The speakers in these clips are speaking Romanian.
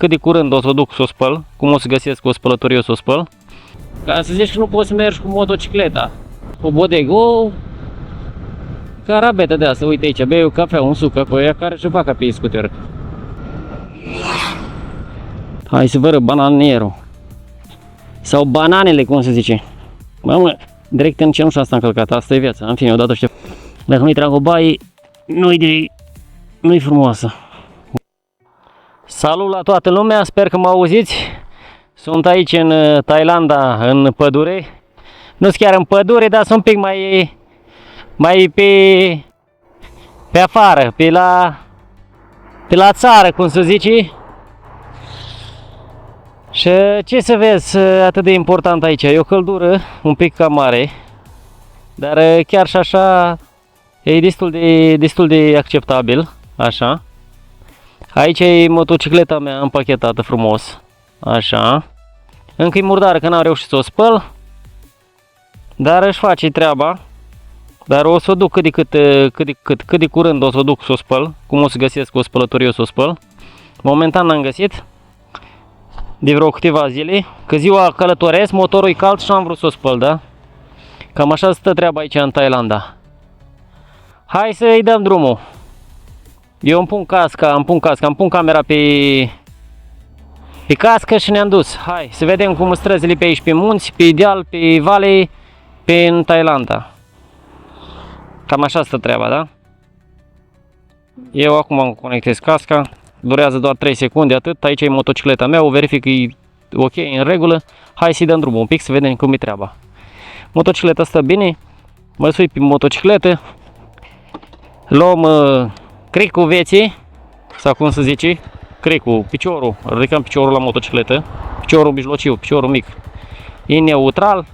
cât de curând o să o duc să o spăl, cum o să găsesc o spălătorie o să o spăl. Ca să zici că nu poți să mergi cu motocicleta, cu bodegă, o carabetă de asta, uite aici, bei o cafea, un suc pe ea care și facă pe scuter. Hai să vă arăt bananierul. Sau bananele, cum se zice. Mamă, direct în cenușa asta am călcat, asta e viața, în fine, odată știu. Dacă nu-i trag o baie, nu-i frumoasă. Salut la toată lumea, sper că mă auziți. Sunt aici în Thailanda, în pădure. Nu sunt chiar în pădure, dar sunt un pic mai pe afară, pe la țară, cum se zice. Și ce să vezi atât de important aici? E o căldură un pic cam mare, dar chiar și așa e destul de acceptabil, așa. Aici e motocicleta mea împachetată frumos, așa. Încă e murdară că n-am reușit să o spăl, dar își face treaba. Dar o să o duc cât de curând o să o duc să o spăl, cum o să găsesc o spălătorie o să o spăl. Momentan n-am găsit, de vreo câteva zile, că ziua călătoresc, motorul e cald și am vrut să o spăl, da? Cam așa stă treaba aici în Thailanda. Hai să-i dăm drumul. Eu îmi pun camera pe cască și ne-am dus. Hai să vedem cum sunt străzile pe aici, pe munți, pe deal, pe vale, în Thailanda. Cam așa stă treaba, da? Eu acum îmi conectez casca, durează doar 3 secunde, atât. Aici e motocicleta mea, o verific că e ok, în regulă. Hai să-i dăm drumul un pic să vedem cum e treaba. Motocicleta stă bine, mă sui pe motocicletă, luăm cricul vieții, sau cum se zice, cricul, piciorul, ridicăm piciorul la motocicletă, piciorul mijlociu, piciorul mic, e neutral,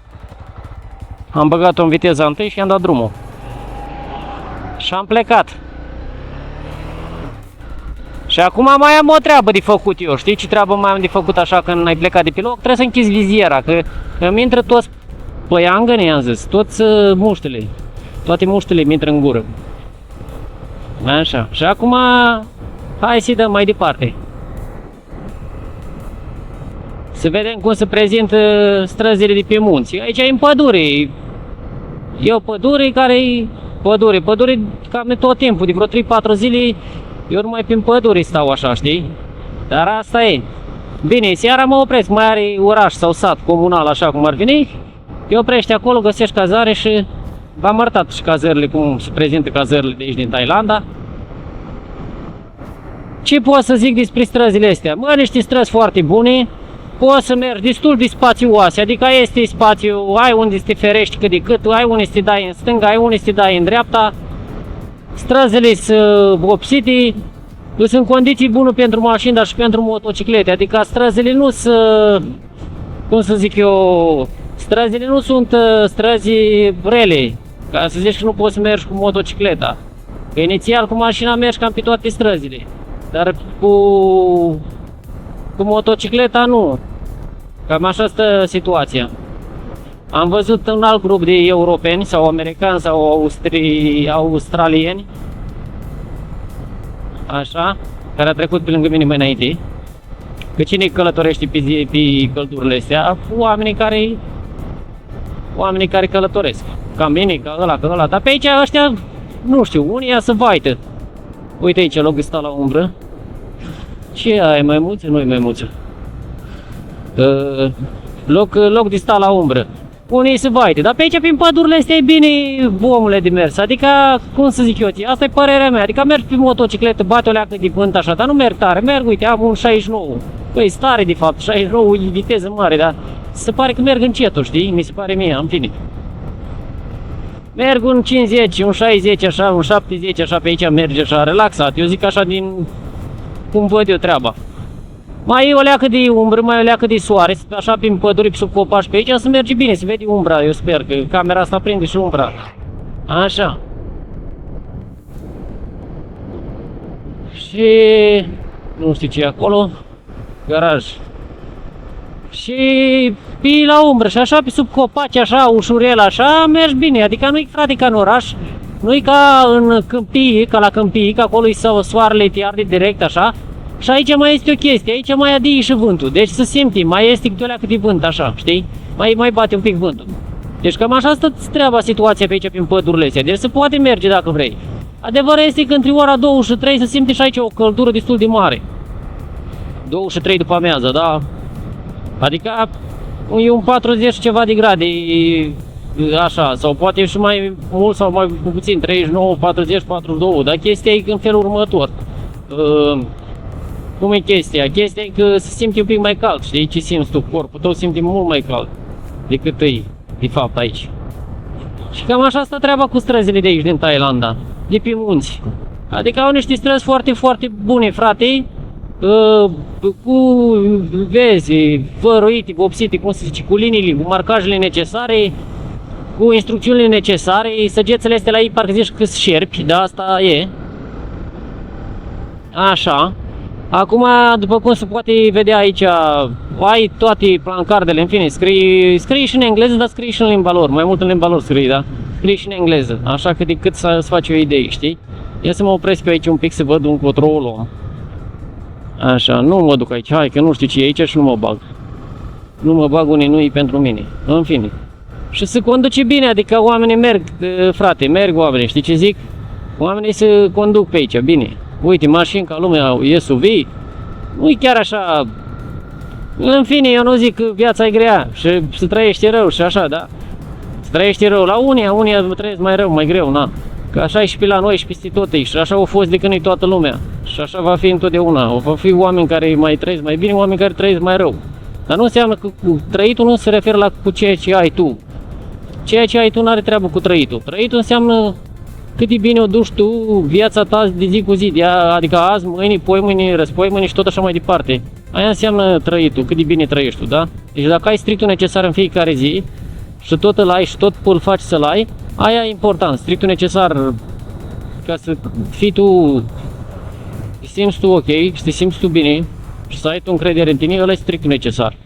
am băgat-o în viteza întâi și i-am dat drumul. Și am plecat. Și acum mai am o treabă de făcut eu. Știi ce treabă mai am de făcut așa când ai plecat de pe loc? Trebuie să închizi viziera, că îmi intră toți păiangăne, i-am zis, toți muștele. Toate muștele mi intră în gură. Așa. Și acum hai să dăm mai departe. Să vedem cum se prezintă străzile de pe munți. Aici e în pădure. E o pădure care e pădure cam de tot timpul, de vreo 3-4 zile eu numai prin pădure stau așa, știi? Dar asta e. Bine, seara mă opresc, mai are oraș sau sat comunal așa cum ar veni. Te oprești acolo, găsești cazare și v-am arătat și cazările, cum se prezintă cazările de aici din Thailanda. Ce pot să zic despre străzile astea? Mă, niște străzi foarte bune. Poți să mergi destul de spațioase, adică este spațiu, ai unde să te ferești cât de cât, ai unde să te dai în stânga, ai unde să te dai în dreapta. Străzile sunt vopsite, sunt condiții bune pentru mașini, dar și pentru motociclete, adică străzile nu sunt, cum să zic eu, străzile nu sunt străzi rele, ca să zici că nu poți să mergi cu motocicleta. Că inițial cu mașina mergi cam pe toate străzile, dar cu motocicleta nu. Cam așa stă situația. Am văzut un alt grup de europeni sau americani sau australieni, așa, care a trecut pe lângă mine mai înainte. Că cine călătorește pe căldurile astea? Oamenii care călătoresc. Ca mine, ca ăla, dar pe aici ăștia, nu știu, unii să vaită. Uite aici, loc de sta la umbră. Ce ai, maimuță? Nu-i maimuță. Loc de sta la umbră. Unii se vaite, dar pe aici prin pădurile astea e bine, omule, de mers. Adică, cum să zic eu, asta e părerea mea. Adică mergi pe motocicletă, bate o leacă de vânt așa, dar nu merg tare. Merg, uite, am un 69. Păi, stare de fapt, 69 e viteză mare, dar se pare că merg încetul, știi? Mi se pare mie, în fine. Merg un 50, un 60, așa, un 70, așa, pe aici merge așa, relaxat. Eu zic așa din cum văd eu treaba. Mai e o leacă de umbră, mai e o leacă de soare, așa prin păduri, sub copaci pe aici, să merge bine, se vede umbra, eu sper că camera asta prinde și umbra. Așa. Și nu știu ce e acolo, garaj. Și pe la umbră și așa pe sub copaci, așa, ușurel, așa, mergi bine, adică nu-i frate ca în oraș, nu-i ca în câmpii, ca la câmpii, că acolo-i soarele te arde direct, așa. Și aici mai este o chestie, aici mai adie și vântul, deci se simte, mai este câte cât e vânt așa, știi? Mai bate un pic vântul. Deci cam așa stă treaba, situația pe aici prin pădurile astea, deci se poate merge dacă vrei. Adevărul este că între ora 2 și 3 se simte și aici o căldură destul de mare. 2 și 3 după amiază, da? Adică e un 40 ceva de grade, așa, sau poate și mai mult sau mai puțin, 39, 40, 42, dar chestia e în felul următor. Cum e chestia? Chestia e că se simte un pic mai cald, știi ce simți tu? Corpul tău simte mult mai cald decât e, de fapt, aici. Și cam așa stă treaba cu străzile de aici, din Thailanda, de pe munți. Adică au niște străzi foarte, foarte bune, frate, cu, vezi, făruite, vopsite, cum se zice, cu liniile, cu marcajele necesare, cu instrucțiunile necesare, săgețele astea la ei parcă zici că sunt șerpi, dar asta e. Așa. Acum, după cum se poate vedea aici, ai toate plancardele, în fine, scrie și în engleză, dar scrie și în limba lor, mai mult în limba lor scrie, da? Scrie și în engleză, așa că decât să-ți faci o idee, știi? Ia să mă opresc pe aici un pic să văd încotro o luăm. Așa, nu mă duc aici, hai că nu știu ce e aici și nu mă bag. Nu mă bag unde nu e pentru mine, în fine. Și se conduce bine, adică oamenii merg, frate, merg oamenii, știi ce zic? Oamenii se conduc pe aici, bine. Uite, mașini ca lumea, SUV, nu-i chiar așa. În fine, eu nu zic că viața e grea și se trăiește rău și așa, da? Se trăiește rău la unii trăiesc mai rău, mai greu, na. Că așa e și pe la noi și peste tot aici și așa a fost de când e toată lumea. Și așa va fi întotdeauna. O va fi oameni care mai trăiesc mai bine, oameni care trăiesc mai rău. Dar nu înseamnă că trăitul nu se referă la cu ceea ce ai tu. Ceea ce ai tu nu are treabă cu trăitul. Trăitul înseamnă cât de bine o duci tu viața ta de zi cu zi, adică azi, mâine, poimâine, răspoimâine și tot așa mai departe. Aia înseamnă trăitul, cât de bine trăiești tu, da? Deci dacă ai strictul necesar în fiecare zi și tot îl ai și tot îl faci să-l ai, aia e important, strictul necesar ca să fii tu, te simți tu ok și te simți tu bine și să ai tu încredere în tine, ăla e strictul necesar.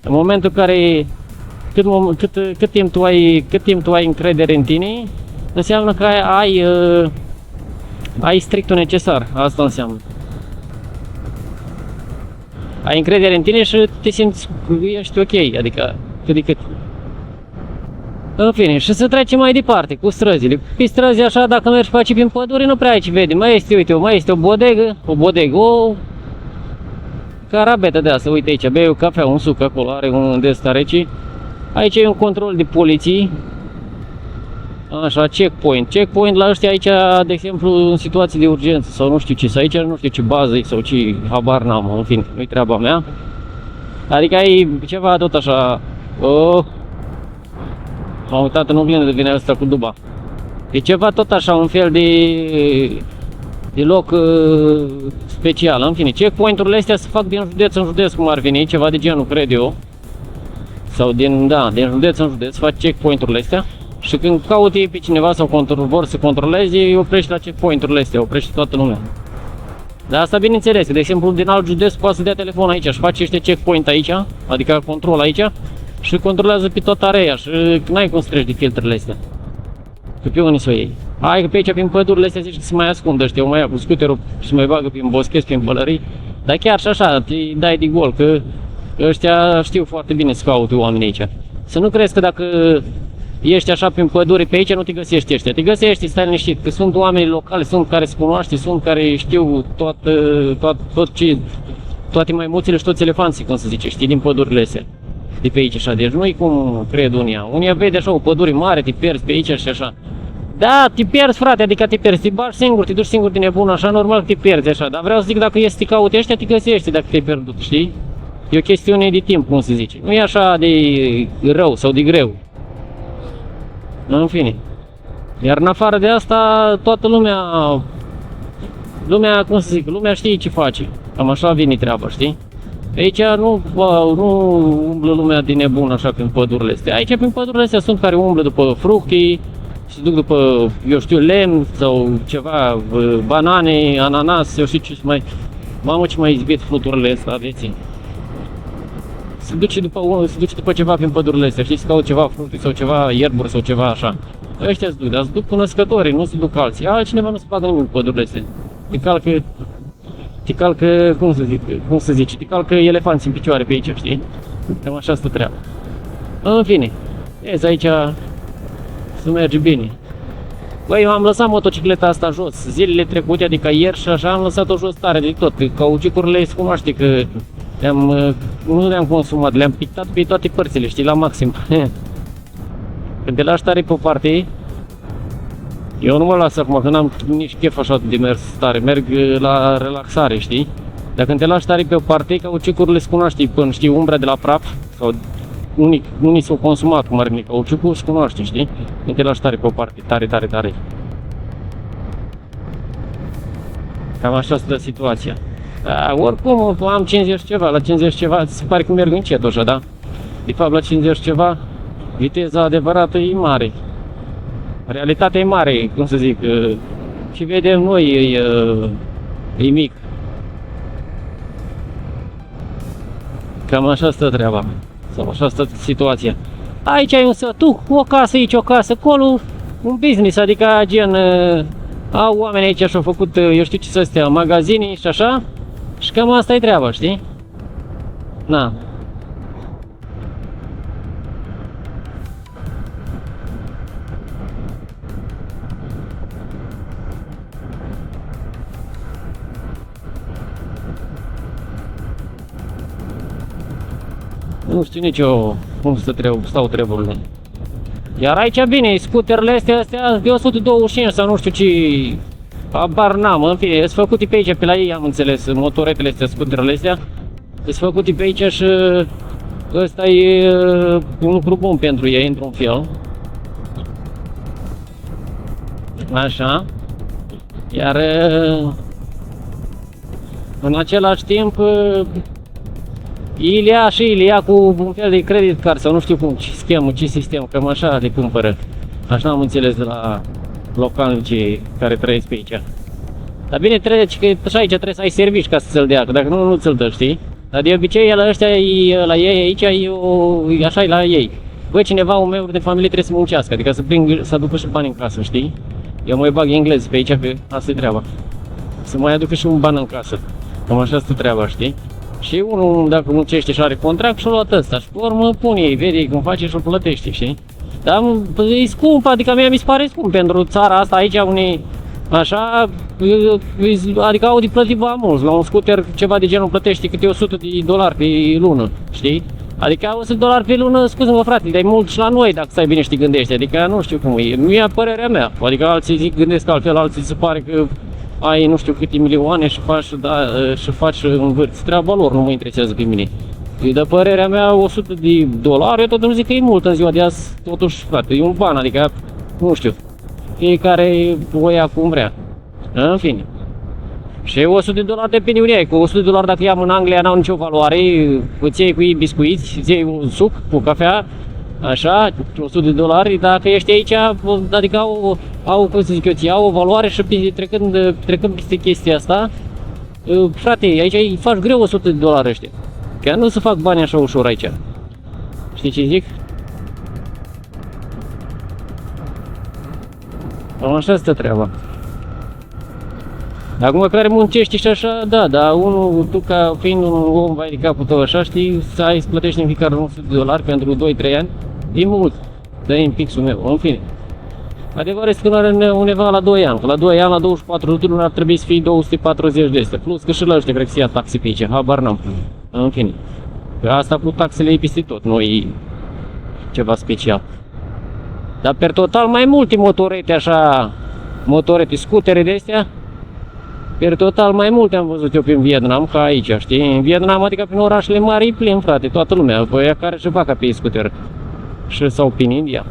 În momentul în care cât timp tu ai încredere în tine, înseamnă că ai strictul necesar, asta înseamnă. Ai încredere în tine și te simți că ești ok, adică cât de cât. În fine, și să trecem mai departe cu străzile. Pe străzi așa, dacă mergi pe aici prin pădure, nu prea ai ce vede. Mai este, uite, mai este o bodegă, o carabetă de asta, uite aici, bei o cafea, un suc acolo, are un de ăsta rece. Aici e un control de poliție. Așa, checkpoint. Checkpoint la ăștia aici, de exemplu, în situații de urgență sau nu știu ce, sau aici nu știu ce bază sau ce, habar n-am, în fine, nu-i treaba mea. Adică ai ceva tot așa, m-am uitat în oglindă de vine asta cu duba. E ceva tot așa, un fel de loc special, în fine. Checkpoint-urile astea se fac din județ în județ, cum ar veni, ceva de genul, cred eu. Sau din județ în județ, faci checkpoint-urile astea. Și când caută ei pe cineva sau vor să controleze, îi oprește la checkpoint-urile astea, oprește toată lumea. Dar asta bineînțeles, de exemplu din alt județ poate să dea telefon aici și face niște checkpoint aici, adică control aici, și controlează pe toată area și n-ai cum să treci de filtrele astea. Că pe unii să o iei. Hai că pe aici, prin pădurile astea, zici că se mai ascundă ăștia, o mai ia cu scuterul și se mai bagă prin boschezi, prin pălării. Dar chiar și așa, te dai de gol, că ăștia știu foarte bine să caute oamenii aici. Să nu crezi că dacă ești așa prin pădure pe aici, nu te găsești ăștia. Te găsești, stai liniștit, că sunt oameni locali, sunt care se cunoaște, sunt care știu toate maimuțele și toți elefanții, cum se zice, știi, din pădurile astea. De pe aici așa, deci nu-i cum cred unia. Unia vede așa o pădure mare, te pierzi pe aici și așa. Da, te pierzi, frate, adică te pierzi, te bagi singur, te duci singur din nebun, așa, normal că te pierzi așa. Dar vreau să zic, dacă ești să te cauți ăștia, te găsești dacă te-ai pierdut, știi? E o chestiune de timp, cum se zice. Nu e așa de rău sau de greu. În fine. Iar în afară de asta, toată lumea, cum să zic, lumea știe ce face. Cam așa vine treaba, știi? Aici nu umblă lumea din nebun așa prin pădurile astea. Aici prin pădurile astea sunt care umblă după fructe, se duc după, eu știu, lemn sau ceva, banane, ananas, eu știu ce mai... Mamă, ce mai izbit fluturile astea, vieții. Se duce după ceva prin pădurile astea, știi, să caut ceva fructe sau ceva ierburi sau ceva așa. Ăștia se duc, dar se duc cunoscătorii, nu se duc alții. Altcineva nu se bagă nimic în pădurile astea. Te calcă te calcă, cum să zic, te calcă elefanți în picioare pe aici, știi? Cam așa stă treaba. În fine, vezi aici să merge bine. Băi, eu am lăsat motocicleta asta jos zilele trecute, adică ieri și așa am lăsat-o jos tare de tot. Cauciucurile se cunoaște că nu le-am consumat, le-am pictat pe toate părțile, știi, la maxim. Când te lași tare pe o parte, eu nu mă las acum, că n-am nici chef așa de mers tare, merg la relaxare, știi? Dar când te lași tare pe o parte, cauciucurile se cunoaște până, știi, umbra de la praf, sau unii s-au consumat, cum are cauciucul, se cunoaște, știi? Când te lași tare pe o parte, tare. Cam așa stă situația. Oricum, am 50 ceva, la 50 ceva, se pare că merg încet așa, da? De fapt, la 50 ceva, viteza adevărată e mare. Realitatea e mare, cum să zic, și vedem noi, e mic. Cam așa stă treaba, sau așa stă situația. Aici ai un sătuc, o casă aici, o casă acolo, un business, adică gen, au oameni aici și-au făcut, eu știu ce să stea, magazine și așa, și cam asta e treaba, știi? Na. Nu știu nici eu cum stau treburile. Iar aici, bine, scuterele astea de 125 sau nu știu ce, habar n-am, în fine, sunt făcute pe aici, pe la ei am înțeles, motoretele astea, scuterele astea, sunt făcute pe aici și ăsta e un lucru bun pentru ei, într-un fel. Așa. Iar în același timp Ilia cu un fel de credit card sau nu știu cum, ce schemă, ce sistem, cam așa le cumpără. Așa am înțeles de la localnicii care trăiesc pe aici. Dar bine, trebuie că și aici trebuie să ai servici ca să ți-l dea, că dacă nu ți-l dă, știi? Dar de obicei la ăștia, la ei aici, așa e la ei. Băi, cineva, un membru de familie trebuie să muncească, adică să aducă și bani în casă, știi? Eu mai bag englez pe aici, că asta e treaba. Să mai aducă și un ban în casă. Cam așa stă treaba, știi? Și unul, dacă muncește și are contract, și-o luat ăsta. Și pe urmă pune ei, vede cum face și-o plătește, știi? Dar e scump, adică mie mi se pare scump pentru țara asta aici, unii așa, adică au de plătit bani mulți. La un scooter ceva de genul plătește câte $100 pe lună, știi? Adică $100 pe lună, scuze-mă frate, dar e mult și la noi dacă stai bine și te gândești, adică nu știu cum e, nu e părerea mea. Adică alții zic, gândesc altfel, alții se pare că ai nu știu câte milioane și faci învârți. Treaba lor, nu mă interesează pe mine. De părerea mea, $100, eu tot îmi zic că e mult în ziua de azi, totuși, frate, e un ban, adică, nu știu, fiecare o ia cum vrea. În fine. Și $100 depinde unde ai, cu $100 dacă i-am în Anglia n-au nicio valoare, îți iei cu ei biscuiți, îți iei un suc cu cafea, așa, $100, dacă ești aici, adică au cum să zic eu, ți au o valoare și trecând peste chestia asta, frate, aici îi faci greu $100 ăștia. Chiar nu se fac bani așa ușor aici. Știi ce zic? Așa stă treaba. Acum care muncești și așa, da, dar tu ca fiind un om vai de capul tău așa, știi, să plătești în fiecare $100 pentru 2-3 ani, e mult. Dă-i în pixul meu, în fine. Adevărul este că are undeva la 2 ani, că la 2 ani, la 24 de luni ar trebui să fie 240 de astea, plus că și la ăștia cred că se ia taxe pe aici, habar n-am. În fine. Că asta cu taxele e peste tot, nu e ceva special. Dar per total mai multe motorete așa, scutere de astea, per total mai multe am văzut eu prin Vietnam ca aici, știi? În Vietnam, adică prin orașele mari, e plin, frate, toată lumea, băia care și facă pe scuter. Și sau prin India.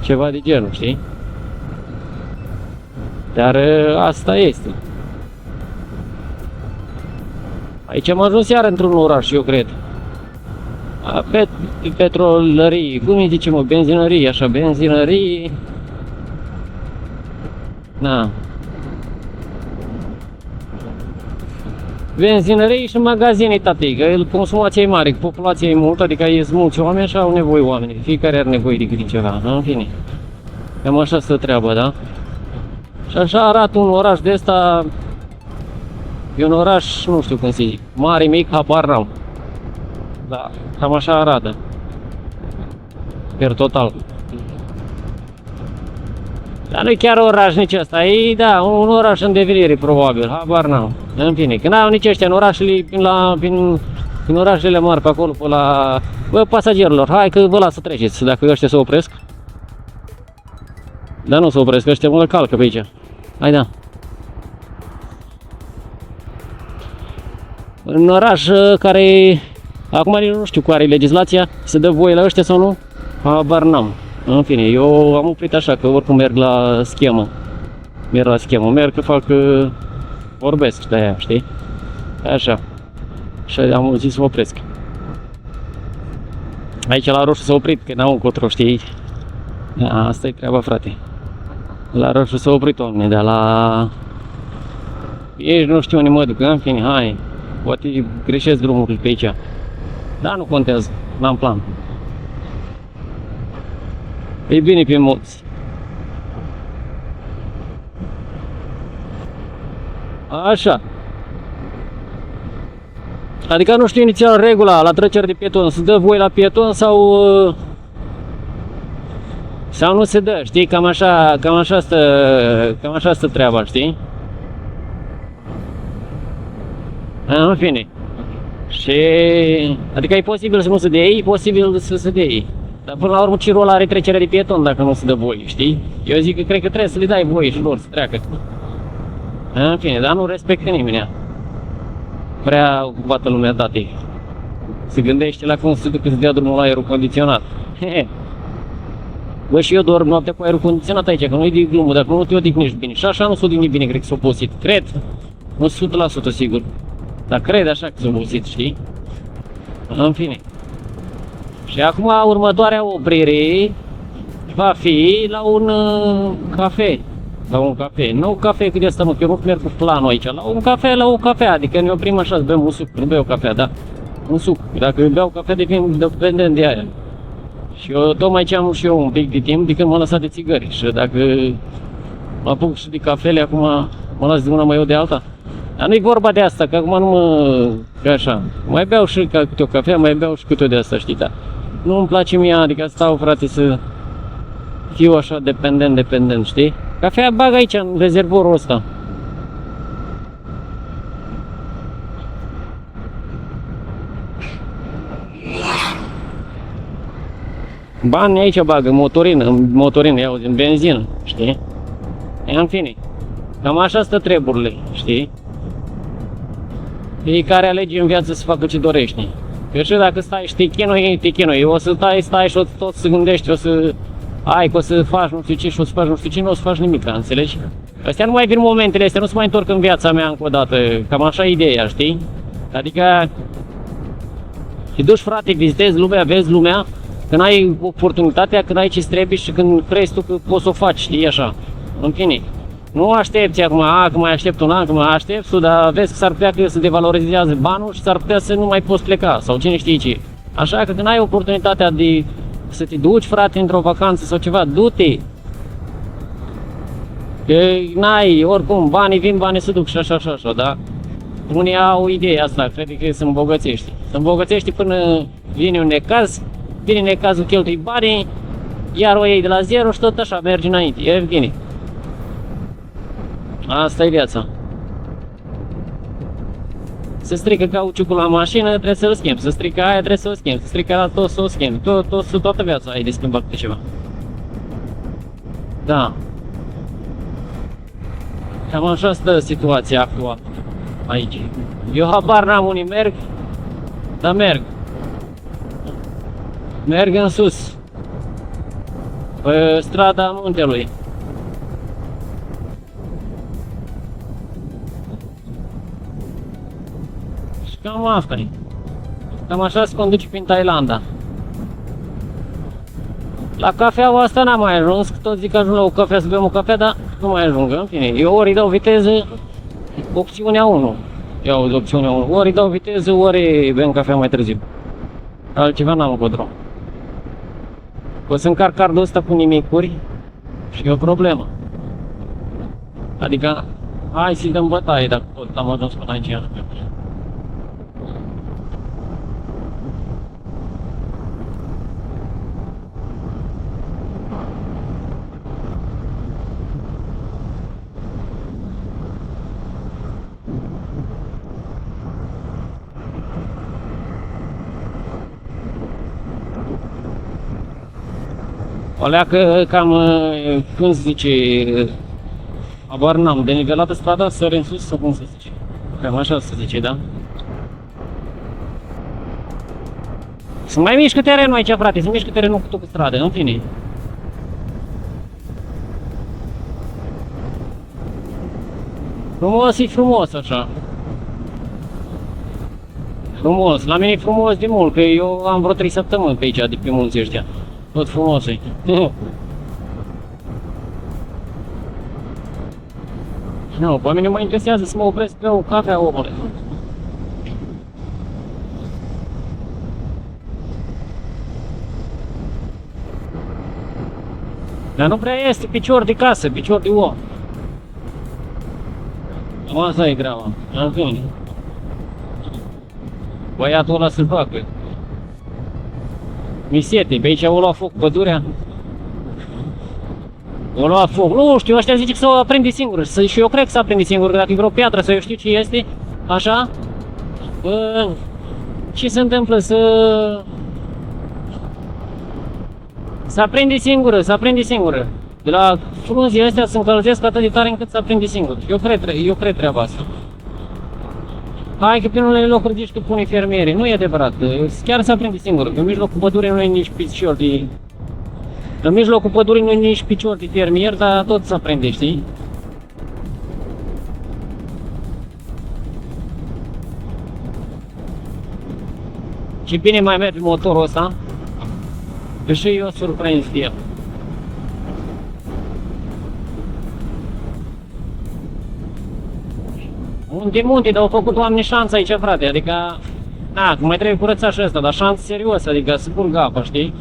Ceva de genul, știi? Dar asta este. Aici am ajuns iar într-un oraș, eu cred. Petrolării, cum îi zicem, benzinării, așa, benzinării. Na. Benzinării și magazine, tati, că consumația e mare, populația e multă, adică ies mulți oameni și au nevoie oameni, fiecare are nevoie de câte ceva, în fine. Cam așa stă treaba, da? Și așa arată un oraș de ăsta E un oraș, nu știu cum să zic, mare, mic, habar n-am. Da, cam așa arată. Per total. Dar nu e chiar oraș nici ăsta, e, da, un oraș în devenire, probabil, habar n-am. În fine, când au nici ăștia în orașele, prin orașele mari, pe acolo, pe la... Bă, pasagerilor, hai că vă las să treceți, dacă ăștia se opresc. Dar nu se opresc, ăștia mă calcă pe aici. Hai, da. În oraș care, acum nu știu care e legislația, se dă voie la ăștia sau nu? Habar n-am. În fine, eu am oprit așa, că oricum merg la schemă. Merg că fac, vorbesc de aia, știi? Așa. Și am zis să mă opresc. Aici la roșu s-a oprit, că n-am încotro, știi? Asta e treaba, frate. La roșu s-a oprit oamenii, dar la... Ești, nu știu unde mă duc, în fine, hai. Poate greșesc drumul pe aici. Dar nu contează, n-am plan. E bine pe mulți. Așa. Adică nu știu inițial regula la trecere de pieton, se dă voie la pieton sau nu se dă, știi? Cam așa stă treaba, știi? În fine. Și adică e posibil să nu se dea, e posibil să se dea. Dar până la urmă ce rol are trecerea de pieton dacă nu se dă voie, știi? Eu zic că cred că trebuie să le dai voie și lor să treacă. În fine, dar nu respectă nimeni. Prea bată lumea date. Se gândește la cum se ducă să dea drumul la aerul condiționat. Bă, și eu dorm noaptea cu aerul condiționat aici, că nu-i de glumă, dacă nu te odihnești bine. Și așa nu s-o odihni bine, cred că s-o obosit. Cred, nu 100% sigur. Dar cred așa că s-o obosit, știi? În fine. Și acum următoarea oprire va fi la un cafe. La un cafe. Nu cafe cât de asta, mă, că eu nu merg cu planul aici. La un cafe, la o cafea. Adică ne oprim așa să bem un suc. Nu beau cafea, da? Un suc. Dacă beau cafea, devin dependent de aia. Și eu tocmai ce am și eu un pic de timp de când m-am lăsat de țigări. Și dacă mă apuc și de cafele, acum mă las de una, mai eu de alta. Dar nu-i vorba de asta, că acum nu mă... Că așa. Mai beau și câte o cafea, mai beau și câte o de asta, știi, da? Nu îmi place mie, adică stau, frate, să fiu așa dependent, știi? Cafea bag aici, în rezervorul ăsta. Bani aici bagă, motorină, iau din benzină, știi? În fine, cam așa stă treburile, știi? Fiecare alege în viață să facă ce dorește. Că și dacă stai și te chinui, o să stai și tot să gândești, o să ai, că o să faci nu știu ce și o să faci nu știu ce, nu o să faci nimic, înțelegi? Astea nu mai vin momentele astea, nu se mai întorc în viața mea încă o dată, cam așa e ideea, știi? Adică te duci, frate, vizitezi lumea, vezi lumea, când ai oportunitatea, când ai ce-ți trebuie și când crezi tu că poți să o faci, știi, așa, în fine. Nu aștepți acum, că mai aștept un an, că mai aștept, dar vezi că s-ar putea că se devalorizează banul și s-ar putea să nu mai poți pleca, sau cine știe ce. Așa că când ai oportunitatea de să te duci, frate, într-o vacanță sau ceva, du-te. Că n-ai, oricum, banii vin, banii se duc și așa, da? Unii au ideea asta, cred că se îmbogățește. Se îmbogățește până vine un necaz, vine necazul, cheltui banii, iar o iei de la zero și tot așa mergi înainte, e bine. Asta e viața. Se strică cauciucul la mașină, trebuie să-l schimbi. Se strică aia, trebuie să o schimbi. Se strică la tot, să o schimbi. Toată viața ai de schimbat pe ceva. Da. Cam așa stă situația actuală aici. Eu habar n-am unii merg, dar merg. Merg în sus. Pe strada muntelui. Cam asta e. Cam așa se conduce prin Thailanda. La cafeaua asta n-am mai ajuns, că tot zic că ajung la o cafea să bem o cafea, dar nu mai ajung, în fine. Eu ori dau viteză, opțiunea 1. Iau opțiunea 1. Ori dau viteză, ori bem cafea mai târziu. Altceva n-am încotro. O să încarc cardul ăsta cu nimicuri și e o problemă. Adică Hai să-i dăm bătaie dacă tot am ajuns până aici. O leacă cam, când se zice, abar n-am, de nivelată strada, sări în sus, sau cum se zice? Cam așa se zice, da? Să mai mișcă terenul aici, frate, să mișcă terenul cu stradă, în fine. Frumos e frumos, așa. Frumos, la mine e frumos de mult, că eu am vreo 3 săptămâni pe aici, de pe munții ăștia. Tot frumos e. Nu, pe mine mă interesează să mă opresc pe o cafea, omule. Dar nu prea este picior de casă, picior de om. Cam asta e grava. În fine. Băiatul ăla să-l facă. Mi sete, pe aici o lua foc pădurea. O lua foc. Nu știu, ăștia zice că s-o aprinde singur. Și eu cred că s-a aprinde singur, că dacă e vreo piatră sau eu știu ce este, așa, ce se întâmplă? Se aprinde singură, se aprinde singură. De la frunzile astea se încălzesc atât de tare încât se aprinde singur. Eu cred treaba asta. Hai că prin unele locuri zici că pune fermieri. Nu e adevărat. Chiar se aprinde singur. În mijlocul pădurii nu e nici picior de... În mijlocul pădurii nu e nici picior de fermier, dar tot se aprinde, știi? Și bine mai merge motorul ăsta. Că și eu surprins de el. Munte, dar au făcut oameni șanță aici, frate, adică... Na, mai trebuie curățat și ăsta, dar șanță serios, adică să curgă apă, știi?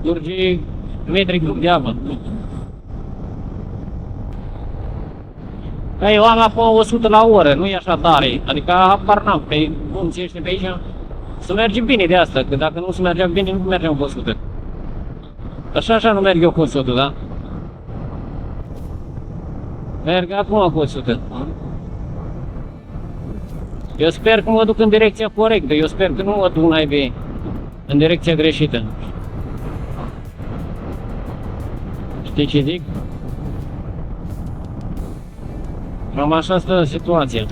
Curge metri cub de apă. Că eu am apă 100 la oră, nu e așa tare, adică apar n-am, pe munții ăștia pe aici. Să merge bine de asta, că dacă nu se mergea bine, nu mergeam cu 100. Așa nu merg eu cu 100, da? Merg acum cu 100. Eu sper că mă duc în direcția corectă, eu sper că nu mă duc naibii în direcția greșită. Știi ce zic? Cam așa stă situația.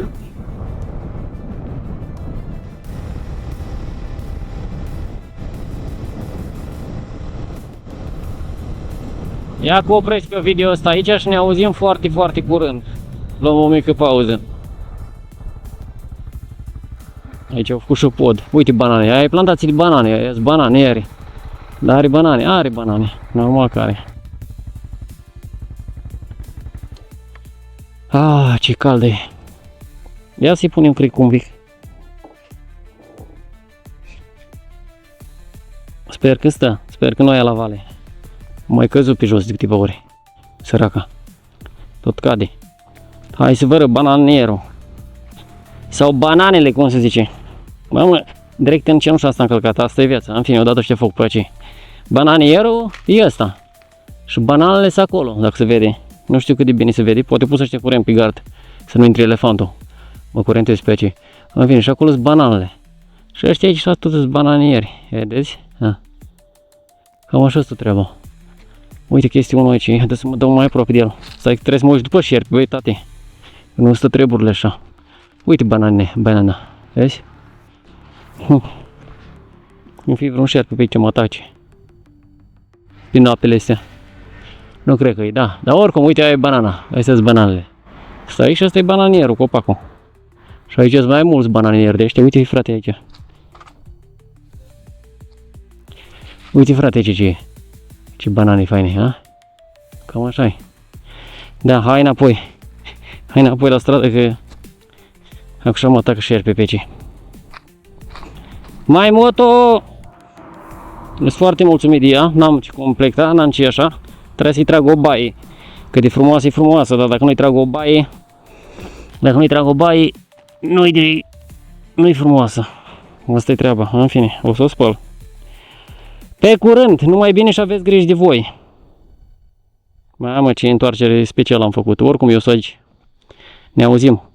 Ia că opresc pe video ăsta aici și ne auzim foarte, foarte curând. Luăm o mică pauză. Aici au făcut și pod. Uite banane, aia e plantație de banane, aia sunt bananieri. Dar are banane, normal că are. Ah, ce cald e. Ia să-i punem cricul un pic. Sper că stă, sper că nu e la vale. Mai căzut pe jos de câteva ori. Săraca. Tot cade. Hai să vă arăt bananierul. Sau bananele, cum se zice. Mamă, direct în cenușa asta încălcat, asta e viața. În fine, odată știe foc pe aici. Bananierul e ăsta. Și bananele sunt acolo, dacă se vede. Nu știu cât de bine se vede, poate pus să curent pe gard, să nu intre elefantul. Mă curentez pe aici. În fine, și acolo sunt bananele. Și ăștia aici sunt toți bananieri. Vedeți? Cam așa stă treaba. Uite chestionul aici, haideți să mă dau mai aproape de el. Stai că trebuie să mă uit după șerpi, băi tate. Nu stă treburile așa. Uite banana. Vezi? Nu fi vreun șerpi pe aici mă atace. Din apele astea. Nu cred că e, da. Dar oricum, uite, aia e banana. Astea sunt bananele. Stai și ăsta e bananierul, copacul. Și aici sunt mai mulți bananieri de ăștia. Uite, frate, aici. Uite, frate, ce e. Ce banane faine, ha? Cam așa e. Da, hai înapoi. Hai înapoi la stradă că acum mă atacă șerpi pe aici. Mai moto. Sunt foarte mulțumit de ea. N-am ce complecta, n-am ce așa. Trebuie să-i trag o baie. Că de frumoasă e frumoasă, dar dacă nu-i trag o baie, Dacă nu-i trag o baie, nu-i frumoasă. Asta e treaba. În fine, o să o spăl. Pe curând, numai bine și aveți grijă de voi. Mamă, ce întoarcere specială am făcut. Oricum eu sunt aici. Ne auzim.